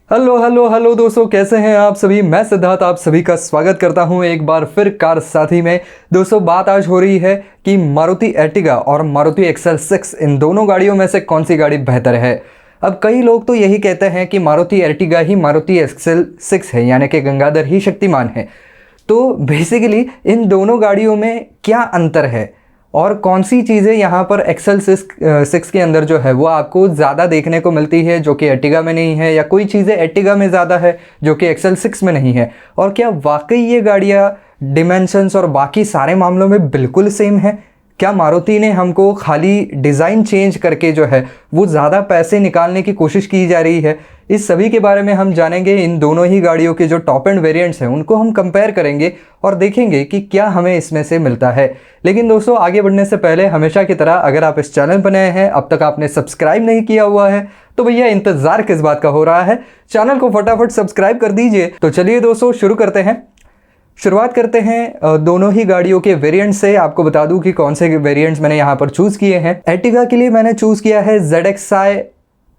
Hello hello hello दोस्तों, कैसे हैं आप सभी। मैं सिद्धार्थ आप सभी का स्वागत करता हूं एक बार फिर कार साथी में। दोस्तों, बात आज हो रही है कि मारुति एर्टिगा और मारुति एक्सेल 6 इन दोनों गाड़ियों में से कौन सी गाड़ी बेहतर है। अब कई लोग तो यही कहते हैं कि मारुति एर्टिगा ही मारुति एक्सेल 6 है, यानी कि गंगाधर ही शक्तिमान है। तो बेसिकली इन दोनों गाड़ियों में क्या अंतर है और कौन सी चीज़ें यहाँ पर एक्सेल 6 के अंदर जो है वो आपको ज़्यादा देखने को मिलती है जो कि एर्टिगा में नहीं है, या कोई चीज़ें एर्टिगा में ज़्यादा है जो कि एक्सेल 6 में नहीं है। और क्या वाकई ये गाड़ियाँ डिमेंशंस और बाकी सारे मामलों में बिल्कुल सेम है। क्या मारुति ने हमको खाली डिज़ाइन चेंज करके जो है वो ज़्यादा पैसे निकालने की कोशिश की जा रही है। इस सभी के बारे में हम जानेंगे। इन दोनों ही गाड़ियों के जो टॉप एंड वेरिएंट्स हैं उनको हम कंपेयर करेंगे और देखेंगे कि क्या हमें इसमें से मिलता है। लेकिन दोस्तों, आगे बढ़ने से पहले हमेशा की तरह अगर आप इस चैनल पर नए हैं, अब तक आपने सब्सक्राइब नहीं किया हुआ है, तो भैया इंतज़ार किस बात का हो रहा है। चैनल को फटाफट सब्सक्राइब कर दीजिए। तो चलिए दोस्तों, शुरू करते हैं। शुरुआत करते हैं दोनों ही गाड़ियों के वेरिएंट से। आपको बता दूं कि कौन से वेरिएंट्स मैंने यहाँ पर चूज़ किए हैं। एर्टिगा के लिए मैंने चूज़ किया है ZXi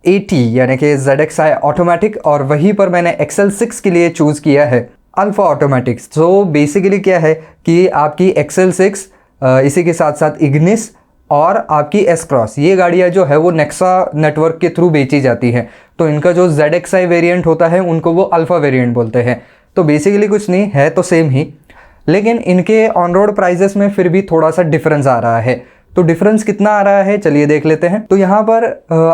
80 यानी कि ZXi ऑटोमेटिक, और वहीं पर मैंने एक्सेल 6 के लिए चूज़ किया है अल्फा ऑटोमेटिक। तो बेसिकली क्या है कि आपकी एक्सेल 6 इसी के साथ साथ इग्निस और आपकी एस क्रॉस, ये गाड़ियाँ जो है वो नेक्सा नेटवर्क के थ्रू बेची जाती हैं। तो इनका जो ZXi वेरिएंट होता है उनको वो अल्फ़ा वेरिएंट बोलते हैं। तो बेसिकली कुछ नहीं है, तो सेम ही, लेकिन इनके ऑन रोड प्राइजेस में फिर भी थोड़ा सा डिफरेंस आ रहा है। तो डिफरेंस कितना आ रहा है चलिए देख लेते हैं। तो यहाँ पर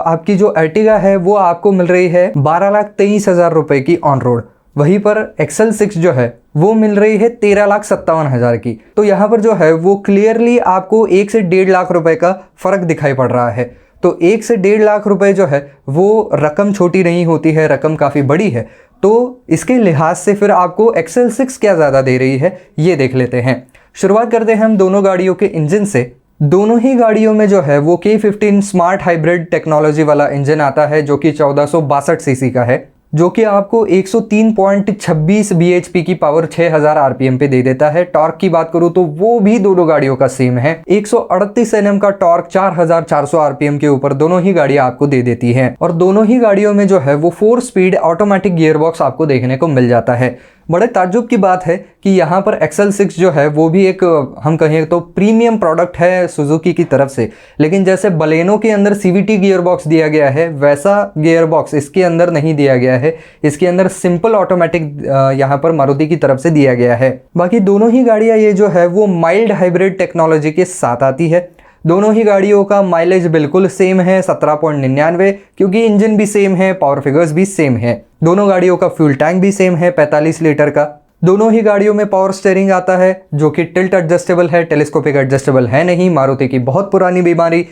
आपकी जो एर्टिगा है वो आपको मिल रही है 12,23,000 रुपये की ऑन रोड। वहीं पर एक्सेल 6 जो है वो मिल रही है 13,57,000 की। तो यहाँ पर जो है वो क्लियरली आपको 1 से 1.5 लाख रुपए का फ़र्क दिखाई पड़ रहा है। तो 1 से 1.5 लाख रुपए जो है वो रकम छोटी नहीं होती है, रकम काफ़ी बड़ी है। तो इसके लिहाज से फिर आपको एक्सेल 6 क्या ज़्यादा दे रही है ये देख लेते हैं। शुरुआत करते हैं हम दोनों गाड़ियों के इंजन से। दोनों ही गाड़ियों में जो है वो K15 स्मार्ट हाइब्रिड टेक्नोलॉजी वाला इंजन आता है जो कि 1462 सीसी का है, जो कि आपको 103.26 bhp की पावर 6000 rpm पे दे देता है। टॉर्क की बात करूं तो वो भी दोनों गाड़ियों का सेम है। 138 Nm का टॉर्क 4400 rpm के ऊपर दोनों ही गाड़ियां आपको दे देती हैं। और दोनों ही गाड़ियों में जो है वो 4 स्पीड ऑटोमेटिक गियरबॉक्स आपको देखने को मिल जाता है। बड़े ताज्जुब की बात है कि यहाँ पर एक्सेल 6 जो है वो भी एक हम कहें तो प्रीमियम प्रोडक्ट है सुजुकी की तरफ से, लेकिन जैसे बलेनो के अंदर CVT गियर बॉक्स दिया गया है वैसा गियर बॉक्स इसके अंदर नहीं दिया गया है। इसके अंदर सिंपल ऑटोमेटिक यहाँ पर मारुति की तरफ से दिया गया है। बाकी दोनों ही गाड़ियाँ ये जो है वो माइल्ड हाइब्रिड टेक्नोलॉजी के साथ आती है। दोनों ही गाड़ियों का माइलेज बिल्कुल सेम है 17.99, क्योंकि इंजन भी सेम है, पावर फिगर्स भी सेम है। दोनों गाड़ियों का फ्यूल टैंक भी सेम है 45 लीटर का। दोनों ही गाड़ियों में पावर स्टीयरिंग आता है जो कि टिल्ट एडजस्टेबल है, टेलीस्कोपिक एडजस्टेबल है नहीं, मारुति की बहुत पुरानी बीमारी।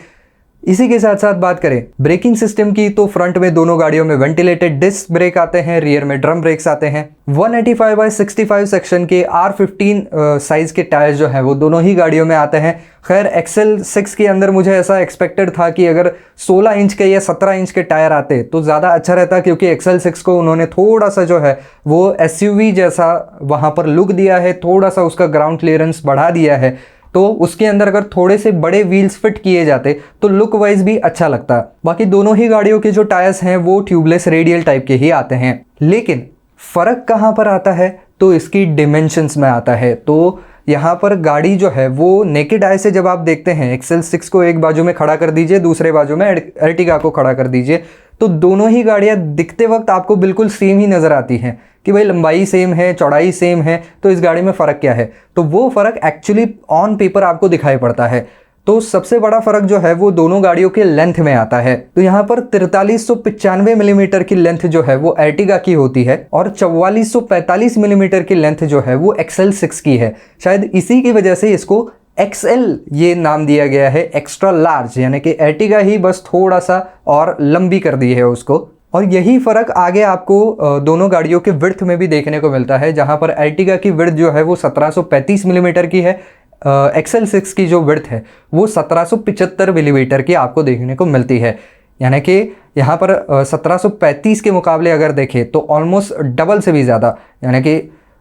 इसी के साथ साथ बात करें ब्रेकिंग सिस्टम की, तो फ्रंट में दोनों गाड़ियों में वेंटिलेटेड डिस्क ब्रेक आते हैं, रियर में ड्रम ब्रेक्स आते हैं। 185/65 सेक्शन के R15 साइज के टायर्स जो हैं वो दोनों ही गाड़ियों में आते हैं। खैर एक्सेल 6 के अंदर मुझे ऐसा एक्सपेक्टेड था कि अगर 16 इंच के या 17 इंच के टायर आते तो ज़्यादा अच्छा रहता, क्योंकि एक्सेल 6 को उन्होंने थोड़ा सा जो है वो SUV जैसा वहाँ पर लुक दिया है, थोड़ा सा उसका ग्राउंड क्लियरेंस बढ़ा दिया है। तो उसके अंदर अगर थोड़े से बड़े व्हील्स फिट किए जाते तो लुक वाइज भी अच्छा लगता। बाकी दोनों ही गाड़ियों के जो टायर्स हैं वो ट्यूबलेस रेडियल टाइप के ही आते हैं। लेकिन फ़र्क कहाँ पर आता है तो इसकी डिमेंशंस में आता है। तो यहाँ पर गाड़ी जो है वो नेकेड आई से जब आप देखते हैं एक्सेल 6 को एक बाजू में खड़ा कर दीजिए, दूसरे बाजू में एर्टिगा को खड़ा कर दीजिए, तो दोनों ही गाड़ियाँ दिखते वक्त आपको बिल्कुल सेम ही नज़र आती हैं कि भाई लंबाई सेम है, चौड़ाई सेम है, तो इस गाड़ी में फ़र्क क्या है। तो वो फ़र्क एक्चुअली ऑन पेपर आपको दिखाई पड़ता है। तो सबसे बड़ा फ़र्क जो है वो दोनों गाड़ियों के लेंथ में आता है। तो यहाँ पर 4395 मिलीमीटर की लेंथ जो है वो एर्टिगा की होती है और 4445 मिलीमीटर की लेंथ जो है वो एक्सेल 6 की है। शायद इसी की वजह से इसको XL ये नाम दिया गया है, एक्स्ट्रा लार्ज, यानी कि एर्टिगा ही बस थोड़ा सा और लंबी कर दी है उसको। और यही फ़र्क आगे आपको दोनों गाड़ियों के विड्थ में भी देखने को मिलता है, जहाँ पर एर्टिगा की विड्थ जो है वो 1735 मिलीमीटर की है। एक्सेल 6 की जो विड्थ है वो 1775 मिलीमीटर की आपको देखने को मिलती है। यानी कि यहाँ पर 1735 के मुकाबले अगर देखें तो ऑलमोस्ट डबल से भी ज़्यादा, यानी कि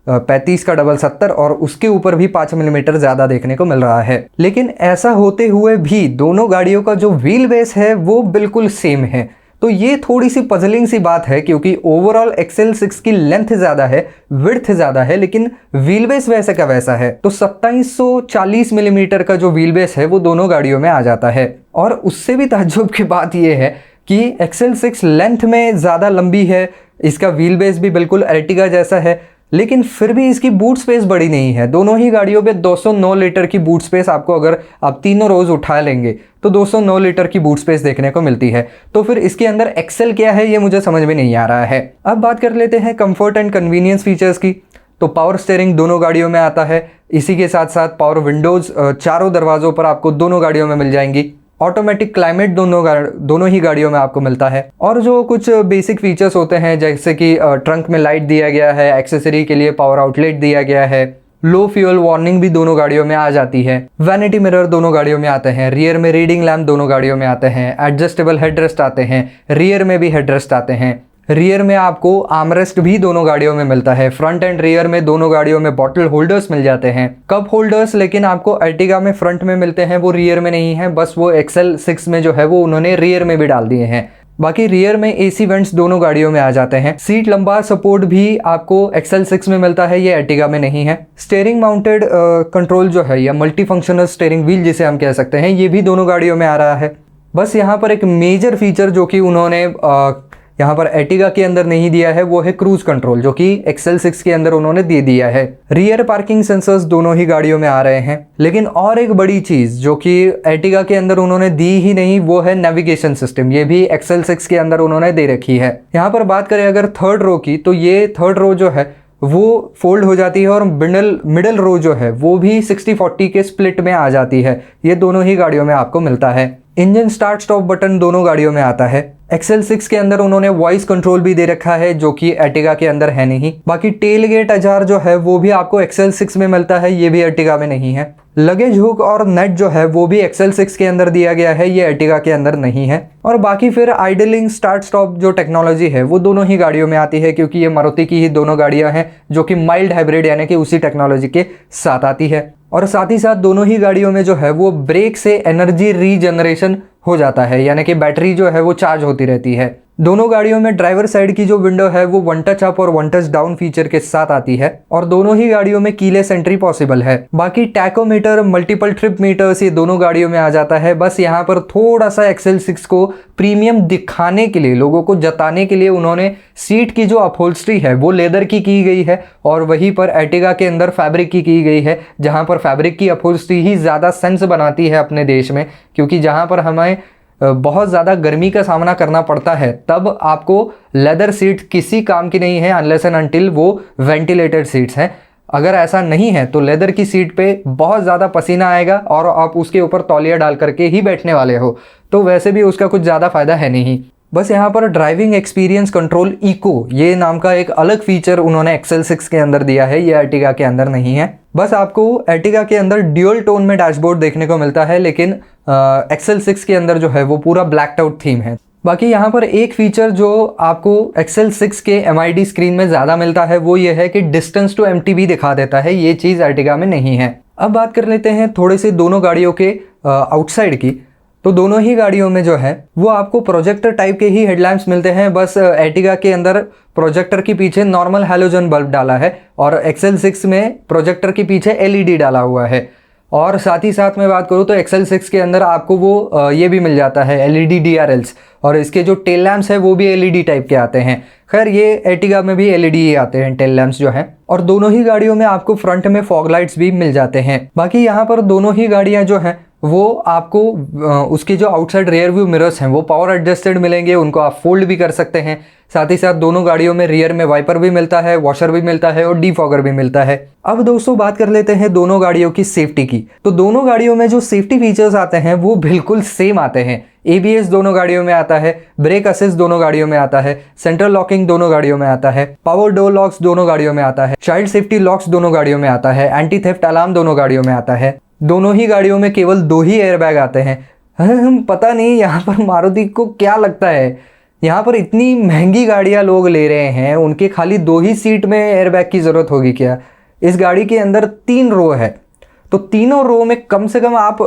35 का डबल 70 और उसके ऊपर भी 5 मिलीमीटर ज़्यादा देखने को मिल रहा है। लेकिन ऐसा होते हुए भी दोनों गाड़ियों का जो व्हील बेस है वो बिल्कुल सेम है। तो ये थोड़ी सी पजलिंग सी बात है, क्योंकि ओवरऑल XL6 की लेंथ ज़्यादा है, विड्थ ज़्यादा है, लेकिन व्हील बेस वैसे का वैसा है। तो 2740 मिलीमीटर का जो व्हील बेस है वो दोनों गाड़ियों में आ जाता है। और उससे भी ताज्जुब की बात ये है कि XL6 लेंथ में ज़्यादा लंबी है, इसका व्हील बेस भी बिल्कुल अर्टिगा जैसा है, लेकिन फिर भी इसकी बूट स्पेस बड़ी नहीं है। दोनों ही गाड़ियों पे 209 लीटर की बूट स्पेस आपको, अगर आप तीनों रोज उठा लेंगे तो 209 लीटर की बूट स्पेस देखने को मिलती है। तो फिर इसके अंदर एक्सेल क्या है ये मुझे समझ में नहीं आ रहा है। अब बात कर लेते हैं कंफर्ट एंड कन्वीनियंस फीचर्स की। तो पावर स्टीयरिंग दोनों गाड़ियों में आता है, इसी के साथ साथ पावर विंडोज चारों दरवाजों पर आपको दोनों गाड़ियों में मिल जाएंगी। ऑटोमेटिक क्लाइमेट दोनों ही गाड़ियों में आपको मिलता है। और जो कुछ बेसिक फीचर्स होते हैं, जैसे कि ट्रंक में लाइट दिया गया है, एक्सेसरी के लिए पावर आउटलेट दिया गया है, लो फ्यूल वार्निंग भी दोनों गाड़ियों में आ जाती है, वैनिटी मिरर दोनों गाड़ियों में आते हैं, रियर में रीडिंग लैम्प दोनों गाड़ियों में आते हैं, एडजस्टेबल हेडरेस्ट आते हैं, रियर में भी हेडरेस्ट आते हैं। रियर में आपको आर्मरेस्ट भी दोनों गाड़ियों में मिलता है। फ्रंट एंड रियर में दोनों गाड़ियों में बॉटल होल्डर्स मिल जाते हैं। कप होल्डर्स लेकिन आपको अर्टिगा में फ्रंट में मिलते हैं, वो रियर में नहीं है, बस वो XL6 में जो है वो उन्होंने रियर में भी डाल दिए हैं। बाकी रियर में AC वेंट्स दोनों गाड़ियों में आ जाते हैं। सीट लंबा सपोर्ट भी आपको XL6 में मिलता है, ये अर्टिगा में नहीं है। स्टीयरिंग माउंटेड कंट्रोल जो है, या मल्टी फंक्शनल स्टीयरिंग व्हील जिसे हम कह सकते हैं, ये भी दोनों गाड़ियों में आ रहा है। बस यहाँ पर एक मेजर फीचर जो कि उन्होंने यहाँ पर अर्टिगा के अंदर नहीं दिया है, वो है क्रूज कंट्रोल, जो कि XL6 के अंदर उन्होंने दे दिया है। रियर पार्किंग सेंसर्स दोनों ही गाड़ियों में आ रहे हैं। लेकिन और एक बड़ी चीज जो कि अर्टिगा के अंदर उन्होंने दी ही नहीं, वो है नेविगेशन सिस्टम। ये भी XL6 के अंदर उन्होंने दे रखी है। यहाँ पर बात करें अगर थर्ड रो की, तो ये थर्ड रो जो है वो फोल्ड हो जाती है, और मिडल रो जो है वो भी 60-40 के स्प्लिट में आ जाती है। ये दोनों ही गाड़ियों में आपको मिलता है। इंजन स्टार्ट स्टॉप बटन दोनों गाड़ियों में आता है। XL6 के अंदर उन्होंने वॉइस कंट्रोल भी दे रखा है, जो कि अर्टिगा के अंदर है नहीं। बाकी टेल गेट अजार जो है वो भी आपको XL6 में मिलता है, ये भी अर्टिगा में नहीं है। लगेज हुक और नेट जो है वो भी XL6 के अंदर दिया गया है, ये अर्टिगा के अंदर नहीं है। और बाकी फिर आइडलिंग स्टार्ट स्टॉप जो टेक्नोलॉजी है वो दोनों ही गाड़ियों में आती है, क्योंकि ये मारुति की ही दोनों गाड़ियां हैं जो कि माइल्ड हाइब्रिड यानी कि उसी टेक्नोलॉजी के साथ आती है। और साथ ही साथ दोनों ही गाड़ियों में जो है वो ब्रेक से एनर्जी रीजनरेशन हो जाता है, यानी कि बैटरी जो है वो चार्ज होती रहती है। दोनों गाड़ियों में ड्राइवर साइड की जो विंडो है वो वन टच अप और वन टच डाउन फीचर के साथ आती है, और दोनों ही गाड़ियों में कीलेस एंट्री पॉसिबल है। बाकी टैकोमीटर, मल्टीपल ट्रिप मीटर्स ये दोनों गाड़ियों में आ जाता है। बस यहाँ पर थोड़ा सा XL6 को प्रीमियम दिखाने के लिए, लोगों को जताने के लिए उन्होंने सीट की जो अपहोल्स्ट्री है वो लेदर की गई है, और वहीं पर अर्टिगा के अंदर फैब्रिक की गई है, जहाँ पर फैब्रिक की अपहोल्स्ट्री ही ज़्यादा सेंस बनाती है अपने देश में, क्योंकि जहाँ पर हमें बहुत ज़्यादा गर्मी का सामना करना पड़ता है, तब आपको लेदर सीट किसी काम की नहीं है, अनलेस एंड अनटिल वो वेंटिलेटेड सीट्स हैं। अगर ऐसा नहीं है तो लेदर की सीट पे बहुत ज़्यादा पसीना आएगा, और आप उसके ऊपर तौलिया डाल करके ही बैठने वाले हो, तो वैसे भी उसका कुछ ज़्यादा फायदा है नहीं। बस यहाँ पर ड्राइविंग एक्सपीरियंस कंट्रोल इको, ये नाम का एक अलग फीचर उन्होंने XL6 के अंदर दिया है, ये अर्टिगा के अंदर नहीं है। बस आपको अर्टिगा के अंदर ड्यूअल टोन में डैशबोर्ड देखने को मिलता है, लेकिन XL6 के अंदर जो है वो पूरा ब्लैक्ड आउट थीम है। बाकी यहाँ पर एक फीचर जो आपको XL6 के MID स्क्रीन में ज़्यादा मिलता है वो ये है कि डिस्टेंस टू एम्प्टी भी दिखा देता है, ये चीज़ अर्टिगा में नहीं है। अब बात कर लेते हैं थोड़े से दोनों गाड़ियों के आउटसाइड की। तो दोनों ही गाड़ियों में जो है वो आपको प्रोजेक्टर टाइप के ही हेडलैम्प्स मिलते हैं। बस अर्टिगा के अंदर प्रोजेक्टर के पीछे नॉर्मल हैलोजन बल्ब डाला है, और XL6 में प्रोजेक्टर के पीछे LED डाला हुआ है। और साथ ही साथ मैं बात करूँ तो XL6 के अंदर आपको वो ये भी मिल जाता है LED DRLs, और इसके जो टेल लैम्प्स है वो भी LED टाइप के आते हैं। खैर ये अर्टिगा में भी LED ही आते हैं टेल लैम्प्स जो हैं। और दोनों ही गाड़ियों में आपको फ्रंट में फॉग लाइट्स भी मिल जाते हैं। बाकी यहाँ पर दोनों ही गाड़ियाँ जो हैं वो आपको उसके जो आउटसाइड रियर व्यू मिरर्स हैं वो पावर एडजस्टेड मिलेंगे, उनको आप फोल्ड भी कर सकते हैं। साथ ही साथ दोनों गाड़ियों में रियर में वाइपर भी मिलता है, वॉशर भी मिलता है, और डीफॉगर भी मिलता है। अब दोस्तों बात कर लेते हैं दोनों गाड़ियों की सेफ्टी की। तो दोनों गाड़ियों में जो सेफ्टी फीचर्स आते हैं वो बिल्कुल सेम आते हैं। ABS दोनों गाड़ियों में आता है, ब्रेक असिस्ट दोनों गाड़ियों में आता है, सेंट्रल लॉकिंग दोनों गाड़ियों में आता है, पावर डोर लॉक्स दोनों गाड़ियों में आता है, चाइल्ड सेफ्टी लॉक्स दोनों गाड़ियों में आता है, एंटी थेफ्ट अलार्म दोनों गाड़ियों में आता है। दोनों ही गाड़ियों में केवल 2 ही एयरबैग आते हैं। पता नहीं यहाँ पर मारुति को क्या लगता है, यहाँ पर इतनी महंगी गाड़ियाँ लोग ले रहे हैं, उनके खाली 2 ही सीट में एयरबैग की ज़रूरत होगी क्या? इस गाड़ी के अंदर 3 रो है, तो तीनों रो में कम से कम आप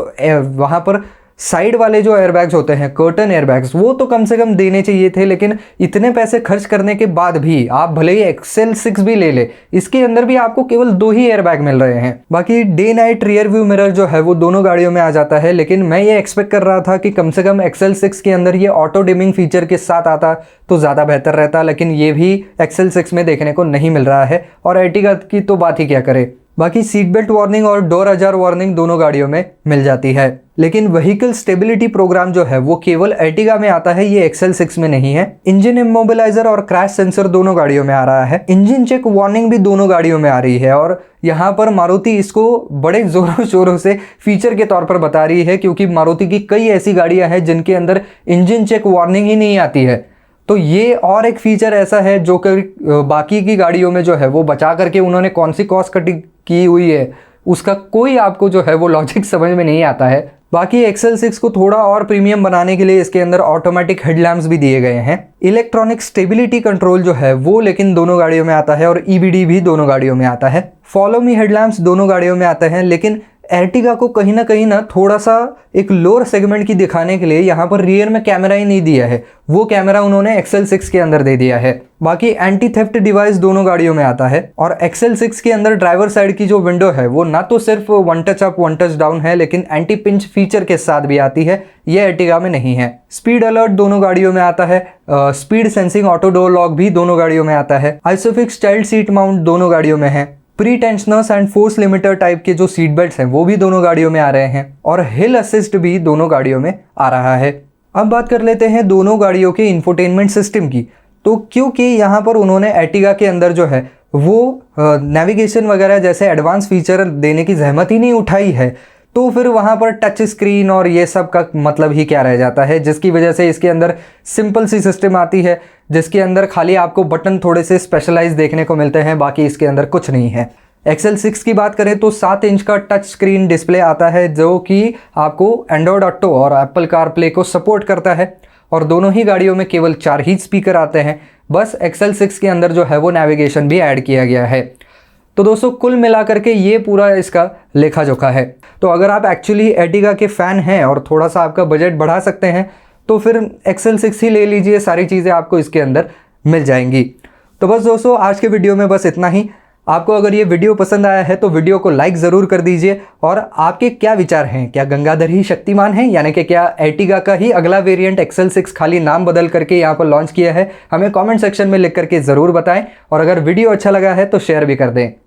वहाँ पर साइड वाले जो एयरबैग्स होते हैं, कर्टन एयरबैग्स, वो तो कम से कम देने चाहिए थे, लेकिन इतने पैसे खर्च करने के बाद भी आप भले ही एक्सेल 6 भी ले ले, इसके अंदर भी आपको केवल 2 ही एयरबैग मिल रहे हैं। बाकी day night rear view mirror जो है वो दोनों गाड़ियों में आ जाता है, लेकिन मैं ये एक्सपेक्ट कर रहा था कि कम से कम एक्सेल 6 के अंदर ये ऑटो डिमिंग फीचर के साथ आता तो ज़्यादा बेहतर रहता, लेकिन ये भी एक्सेल 6 में देखने को नहीं मिल रहा है, और एर्टिगा की तो बात ही क्या करे। बाकी सीट बेल्ट वार्निंग और डोर अजार वार्निंग दोनों गाड़ियों में मिल जाती है, लेकिन व्हीकल स्टेबिलिटी प्रोग्राम जो है वो केवल एर्टिगा में आता है, ये एक्सेल 6 में नहीं है। इंजन इमोबिलाइजर और क्रैश सेंसर दोनों गाड़ियों में आ रहा है। इंजन चेक वार्निंग भी दोनों गाड़ियों में आ रही है, और यहाँ पर मारुति इसको बड़े जोरों शोरों से फीचर के तौर पर बता रही है, क्योंकि मारुति की कई ऐसी गाड़ियां हैं जिनके अंदर इंजन चेक वार्निंग ही नहीं आती है। तो ये और एक फीचर ऐसा है जो कि बाकी की गाड़ियों में जो है वो बचा करके उन्होंने कौन सी कॉस्ट कटिंग की हुई है, उसका कोई आपको जो है वो लॉजिक समझ में नहीं आता है। बाकी एक्सेल 6 को थोड़ा और प्रीमियम बनाने के लिए इसके अंदर ऑटोमेटिक हेडलैम्प्स भी दिए गए हैं। इलेक्ट्रॉनिक स्टेबिलिटी कंट्रोल जो है वो लेकिन दोनों गाड़ियों में आता है, और ईबीडी भी दोनों गाड़ियों में आता है। फॉलो मी हेडलैम्प्स दोनों गाड़ियों में आते हैं, लेकिन एर्टिगा को कहीं ना थोड़ा सा एक लोअर सेगमेंट की दिखाने के लिए यहाँ पर रियर में कैमरा ही नहीं दिया है, वो कैमरा उन्होंने एक्सेल 6 के अंदर दे दिया है। बाकी एंटी थेफ्ट डिवाइस दोनों गाड़ियों में आता है, और एक्सेल 6 के अंदर ड्राइवर साइड की जो विंडो है वो ना तो सिर्फ one touch up one touch down है, लेकिन एंटी पिंच फीचर के साथ भी आती है, ये एर्टिगा में नहीं है। स्पीड अलर्ट दोनों गाड़ियों में आता है। Speed sensing auto door lock भी दोनों गाड़ियों में आता है। आइसोफिक्स चाइल्ड सीट माउंट दोनों गाड़ियों में है। Pre tensioners and force limiter type के जो सीट बेल्ट्स हैं वो भी दोनों गाड़ियों में आ रहे हैं, और हिल असिस्ट भी दोनों गाड़ियों में आ रहा है। अब बात कर लेते हैं दोनों गाड़ियों के इंफोटेनमेंट सिस्टम की। तो क्योंकि यहाँ पर उन्होंने एर्टिगा के अंदर जो है वो नेविगेशन वगैरह जैसे एडवांस फीचर देने की जहमत ही नहीं उठाई है, तो फिर वहाँ पर टच स्क्रीन और ये सब का मतलब ही क्या रह जाता है, जिसकी वजह से इसके अंदर सिंपल सी सिस्टम आती है, जिसके अंदर खाली आपको बटन थोड़े से स्पेशलाइज देखने को मिलते हैं, बाकी इसके अंदर कुछ नहीं है। एक्सेल 6 की बात करें तो 7 इंच का टच स्क्रीन डिस्प्ले आता है, जो कि आपको एंड्रॉयड ऑटो और एप्पल कारप्ले को सपोर्ट करता है, और दोनों ही गाड़ियों में केवल 4 ही स्पीकर आते हैं। बस एक्सेल 6 के अंदर जो है वो नेविगेशन भी ऐड किया गया है। तो दोस्तों कुल मिलाकर के ये पूरा इसका लेखा जोखा है। तो अगर आप एक्चुअली एर्टिगा के फ़ैन हैं और थोड़ा सा आपका बजट बढ़ा सकते हैं, तो फिर एक्सेल 6 ही ले लीजिए, सारी चीज़ें आपको इसके अंदर मिल जाएंगी। तो बस दोस्तों आज के वीडियो में बस इतना ही। आपको अगर ये वीडियो पसंद आया है तो वीडियो को लाइक ज़रूर कर दीजिए, और आपके क्या विचार हैं, क्या गंगाधर ही शक्तिमान है, यानी कि क्या एर्टिगा का ही अगला वेरिएंट एक्सेल 6 खाली नाम बदल करके यहाँ पर लॉन्च किया है, हमें कमेंट सेक्शन में लिख करके ज़रूर बताएं, और अगर वीडियो अच्छा लगा है तो शेयर भी कर दें।